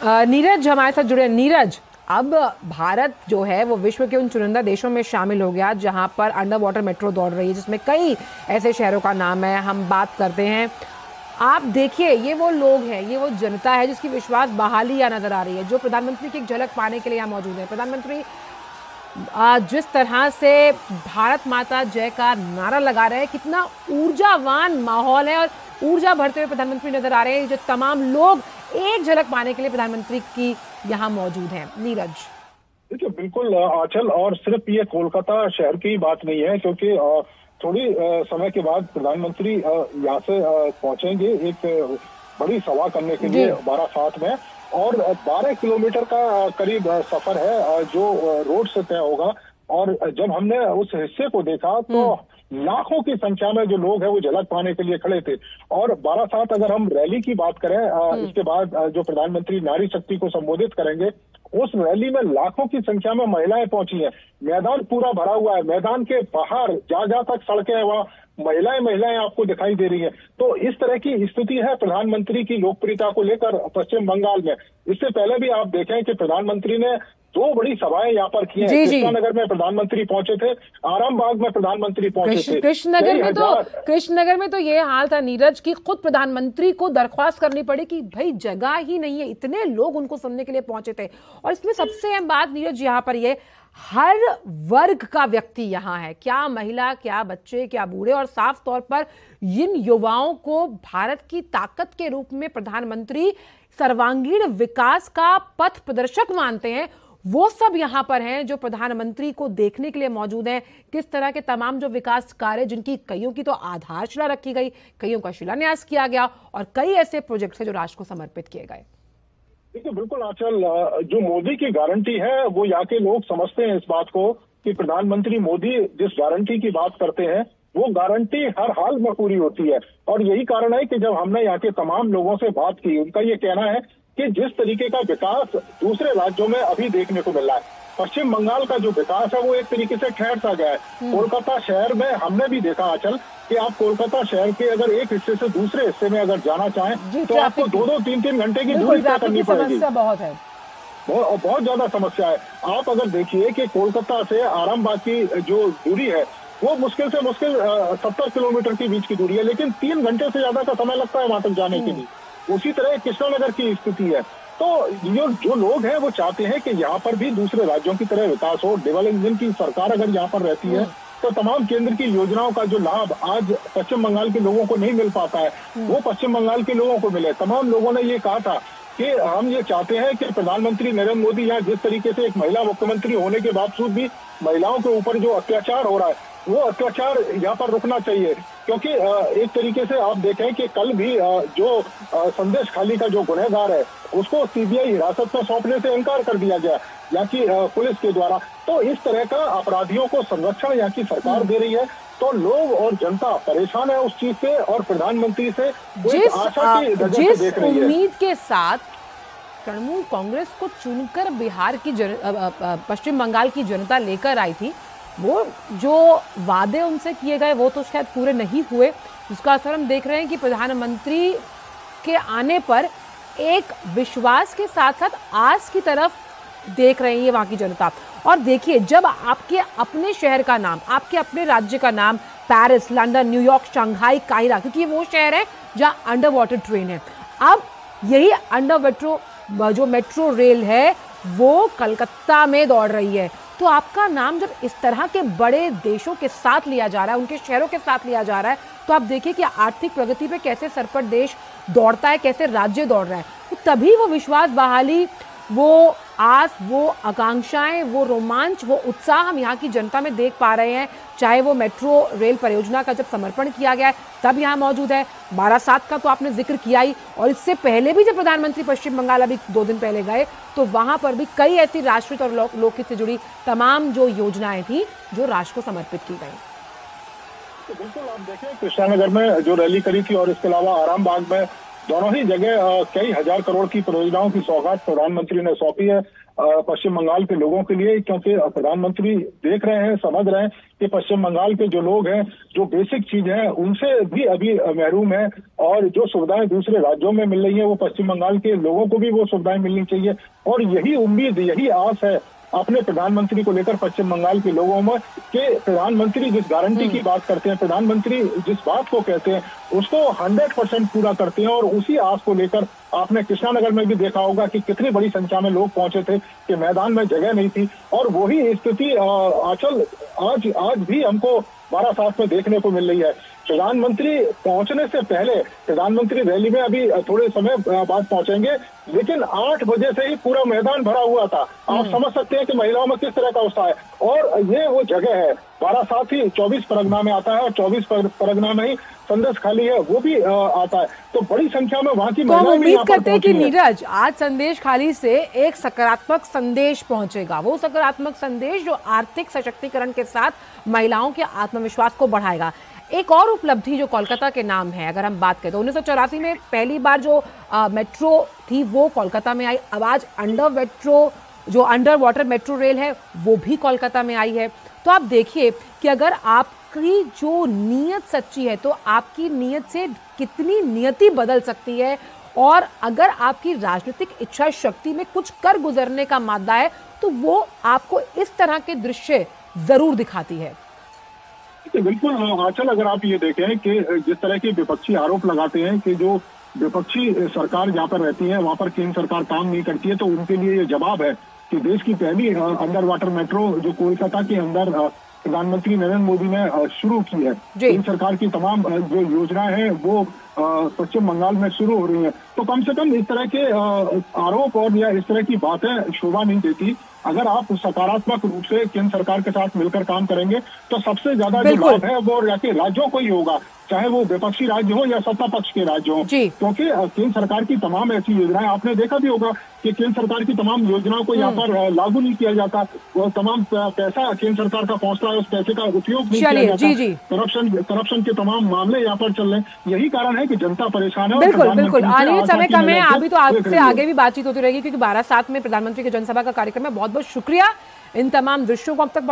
नीरज हमारे साथ जुड़े। नीरज, अब भारत जो है वो विश्व के उन चुनिंदा देशों में शामिल हो गया जहां पर अंडर वाटर मेट्रो दौड़ रही है, जिसमें कई ऐसे शहरों का नाम है। हम बात करते हैं, आप देखिए ये वो लोग हैं, ये वो जनता है जिसकी विश्वास बहाली यहाँ नजर आ रही है, जो प्रधानमंत्री की एक झलक पाने के लिए यहाँ मौजूद है। प्रधानमंत्री जिस तरह से भारत माता जय का नारा लगा रहे हैं, कितना ऊर्जावान माहौल है और ऊर्जा भरते हुए प्रधानमंत्री नजर आ रहे हैं। जो तमाम लोग एक झलक पाने के लिए प्रधानमंत्री की यहाँ मौजूद हैं। नीरज, देखिए बिल्कुल आंचल, और सिर्फ ये कोलकाता शहर की बात नहीं है, क्योंकि थोड़ी समय के बाद प्रधानमंत्री यहाँ से पहुंचेंगे एक बड़ी सभा करने के लिए बारासात में, और 12 किलोमीटर का करीब सफर है जो रोड से तय होगा। और जब हमने उस हिस्से को देखा तो लाखों की संख्या में जो लोग हैं वो झलक पाने के लिए खड़े थे। और बारासात, अगर हम रैली की बात करें, इसके बाद जो प्रधानमंत्री नारी शक्ति को संबोधित करेंगे, उस रैली में लाखों की संख्या में महिलाएं पहुंची हैं। मैदान पूरा भरा हुआ है, मैदान के बाहर जहाँ तक सड़कें हैं वहाँ महिलाएं आपको दिखाई दे रही हैं। तो इस तरह की स्थिति है प्रधानमंत्री की लोकप्रियता को लेकर पश्चिम बंगाल में। इससे पहले भी आप देखें कि प्रधानमंत्री ने 2 बड़ी सभाएं यहाँ पर की हैं। कृष्णानगर में प्रधानमंत्री पहुंचे थे, आरामबाग में प्रधानमंत्री पहुंचे थे। कृष्णनगर में तो ये हाल था नीरज की खुद प्रधानमंत्री को दरख्वास्त करनी पड़ी कि भाई जगह ही नहीं है, इतने लोग उनको सुनने के लिए पहुंचे थे। और इसमें सबसे अहम बात नीरज यहाँ पर ये, हर वर्ग का व्यक्ति यहाँ है, क्या महिला, क्या बच्चे, क्या बूढ़े, और साफ तौर पर इन युवाओं को भारत की ताकत के रूप में प्रधानमंत्री सर्वांगीण विकास का पथ प्रदर्शक मानते हैं। वो सब यहाँ पर हैं जो प्रधानमंत्री को देखने के लिए मौजूद हैं। किस तरह के तमाम जो विकास कार्य, जिनकी कईयों की तो आधारशिला रखी गई, कईयों का शिलान्यास किया गया, और कई ऐसे प्रोजेक्ट हैं जो राष्ट्र को समर्पित किए गए। देखिए बिल्कुल आंचल, जो मोदी की गारंटी है वो यहाँ के लोग समझते हैं इस बात को कि प्रधानमंत्री मोदी जिस गारंटी की बात करते हैं वो गारंटी हर हाल में पूरी होती है। और यही कारण है कि जब हमने यहाँ के तमाम लोगों से बात की, उनका ये कहना है कि जिस तरीके का विकास दूसरे राज्यों में अभी देखने को मिल रहा है, पश्चिम बंगाल का जो विकास है वो एक तरीके से ठहर सा गया है। कोलकाता शहर में हमने भी देखा आंचल कि आप कोलकाता शहर के अगर एक हिस्से से दूसरे हिस्से में अगर जाना चाहें तो आपको 2-2, 3-3 घंटे की दूरी तय करनी पड़ेगी। बहुत है, बहुत ज्यादा समस्या है। आप अगर देखिए कि कोलकाता से आरामबाग की जो दूरी है वो मुश्किल से मुश्किल 70 किलोमीटर के बीच की दूरी है, लेकिन 3 घंटे से ज्यादा का समय लगता है वहां तक जाने के लिए। उसी तरह कृष्णानगर की स्थिति है। तो ये जो लोग हैं वो चाहते हैं कि यहाँ पर भी दूसरे राज्यों की तरह विकास हो। डेवलपमेंट की सरकार अगर यहाँ पर रहती है तो तमाम केंद्र की योजनाओं का जो लाभ आज पश्चिम बंगाल के लोगों को नहीं मिल पाता है, वो पश्चिम बंगाल के लोगों को मिले। तमाम लोगों ने ये कहा था कि हम ये चाहते हैं कि प्रधानमंत्री नरेंद्र मोदी यहाँ जिस तरीके से एक महिला मुख्यमंत्री होने के बावजूद भी महिलाओं के ऊपर जो अत्याचार हो रहा है वो अत्याचार यहाँ पर रुकना चाहिए। क्योंकि एक तरीके से आप देखें कि कल भी जो संदेश खाली का जो गुनहगार है उसको सीबीआई हिरासत में सौंपने से इनकार कर दिया गया यहाँ की पुलिस के द्वारा। तो इस तरह का अपराधियों को संरक्षण यहाँ की सरकार दे रही है। तो लोग और जनता परेशान है उस चीज से, और प्रधानमंत्री से आशा की नजर से देख रही है। उम्मीद के साथ तृणमूल कांग्रेस को चुनकर बिहार की पश्चिम बंगाल की जनता लेकर आई थी, वो जो वादे उनसे किए गए वो तो शायद पूरे नहीं हुए, जिसका असर हम देख रहे हैं कि प्रधानमंत्री के आने पर एक विश्वास के साथ साथ आस की तरफ देख रही है वहां की जनता। और देखिए, जब आपके अपने शहर का नाम, आपके अपने राज्य का नाम Paris, London, New York, Shanghai, Cairo, क्योंकि वो शहर है जहां अंडर वाटर ट्रेन है, अब यही जो मेट्रो रेल है वो कलकत्ता में दौड़ रही है। तो आपका नाम जब इस तरह के बड़े देशों के साथ लिया जा रहा है, उनके शहरों के साथ लिया जा रहा है, तो आप देखिए कि आर्थिक प्रगति पे कैसे सरपट देश दौड़ता है, कैसे राज्य दौड़ रहा है। तो तभी वो विश्वास बहाली, वो आस, वो आकांक्षाएं, वो रोमांच, वो उत्साह हम यहाँ की जनता में देख पा रहे हैं। चाहे वो मेट्रो रेल परियोजना का जब समर्पण किया गया है तब यहाँ मौजूद है, बारासात का तो आपने जिक्र किया ही, और इससे पहले भी जब प्रधानमंत्री पश्चिम बंगाल अभी 2 दिन पहले गए तो वहां पर भी कई ऐसी राष्ट्रीय और लोकहित से जुड़ी तमाम जो योजनाएं थी जो राष्ट्र को समर्पित की गई। तो बिल्कुल आप देखें कृष्णानगर में जो रैली करी थी और इसके अलावा आरामबाग में, दोनों ही जगह कई हजार करोड़ की परियोजनाओं की सौगात प्रधानमंत्री ने सौंपी है। पश्चिम बंगाल के लोगों के लिए, क्योंकि प्रधानमंत्री देख रहे हैं, समझ रहे हैं कि पश्चिम बंगाल के जो लोग हैं, जो बेसिक चीज है उनसे भी अभी महरूम है, और जो सुविधाएं दूसरे राज्यों में मिल रही है वो पश्चिम बंगाल के लोगों को भी वो सुविधाएं मिलनी चाहिए। और यही उम्मीद, यही आस है अपने प्रधानमंत्री को लेकर पश्चिम बंगाल के लोगों में, कि प्रधानमंत्री जिस गारंटी की बात करते हैं, प्रधानमंत्री जिस बात को कहते हैं उसको 100% पूरा करते हैं। और उसी आस को लेकर आपने कृष्णानगर में भी देखा होगा कि कितनी बड़ी संख्या में लोग पहुंचे थे, कि मैदान में जगह नहीं थी। और वही स्थिति आंचल आज भी हमको बारासात में देखने को मिल रही है। प्रधानमंत्री पहुंचने से पहले, प्रधानमंत्री रैली में अभी थोड़े समय बाद पहुंचेंगे, लेकिन 8 बजे से ही पूरा मैदान भरा हुआ था। आप समझ सकते हैं कि महिलाओं में किस तरह का उत्साह है। और ये वो जगह है, बारासात ही 24 परगना में आता है, और 24 परगना में ही संदेश खाली है वो भी आता है। तो बड़ी संख्या में वहां की महिलाएं भी यहाँ पर पहुंची हैं। कि नीरज, आज संदेश खाली से एक सकारात्मक संदेश पहुंचेगा, वो सकारात्मक संदेश जो आर्थिक सशक्तिकरण के साथ महिलाओं के आत्मविश्वास को बढ़ाएगा। एक और उपलब्धि जो कोलकाता के नाम है, अगर हम बात करें तो 1984 में पहली बार जो मेट्रो थी वो कोलकाता में आई। अब आज अंडर वाटर मेट्रो रेल है वो भी कोलकाता में आई है। तो आप देखिए कि अगर आपकी जो नीयत सच्ची है तो आपकी नीयत से कितनी नियति बदल सकती है, और अगर आपकी राजनीतिक इच्छा शक्ति में कुछ कर गुजरने का मादा है तो वो आपको इस तरह के दृश्य जरूर दिखाती है। बिल्कुल आंचल, अगर आप ये देखें कि जिस तरह के विपक्षी आरोप लगाते हैं कि जो विपक्षी सरकार जहाँ पर रहती है वहां पर केंद्र सरकार काम नहीं करती है, तो उनके लिए ये जवाब है कि देश की पहली अंडर वाटर मेट्रो जो कोलकाता के अंदर प्रधानमंत्री नरेंद्र मोदी ने शुरू की है। केंद्र सरकार की तमाम जो योजनाएं हैं वो पश्चिम बंगाल में शुरू हो रही है। तो कम से कम इस तरह के आरोप और या इस तरह की बातें शोभा नहीं देती। अगर आप सकारात्मक रूप से केंद्र सरकार के साथ मिलकर काम करेंगे तो सबसे ज्यादा जो लाभ है वो राज्यों को ही होगा, चाहे वो विपक्षी राज्य हो या सत्ता पक्ष के राज्य हो। क्योंकि केंद्र सरकार की तमाम ऐसी योजनाएं, आपने देखा भी होगा कि केंद्र सरकार की तमाम योजनाओं को यहाँ पर लागू नहीं किया जाता, वो तमाम पैसा केंद्र सरकार का पहुंचता है, उस पैसे का उपयोग नहीं किया जाता। करप्शन के तमाम मामले यहाँ पर चल रहे हैं। यही कारण है कि जनता परेशान है। बिल्कुल आने समय कम है, अभी तो आपसे आगे भी बातचीत होती रहेगी, क्योंकि बारासात में प्रधानमंत्री के जनसभा का कार्यक्रम है। बहुत बहुत शुक्रिया इन तमाम दृश्यों को अब तक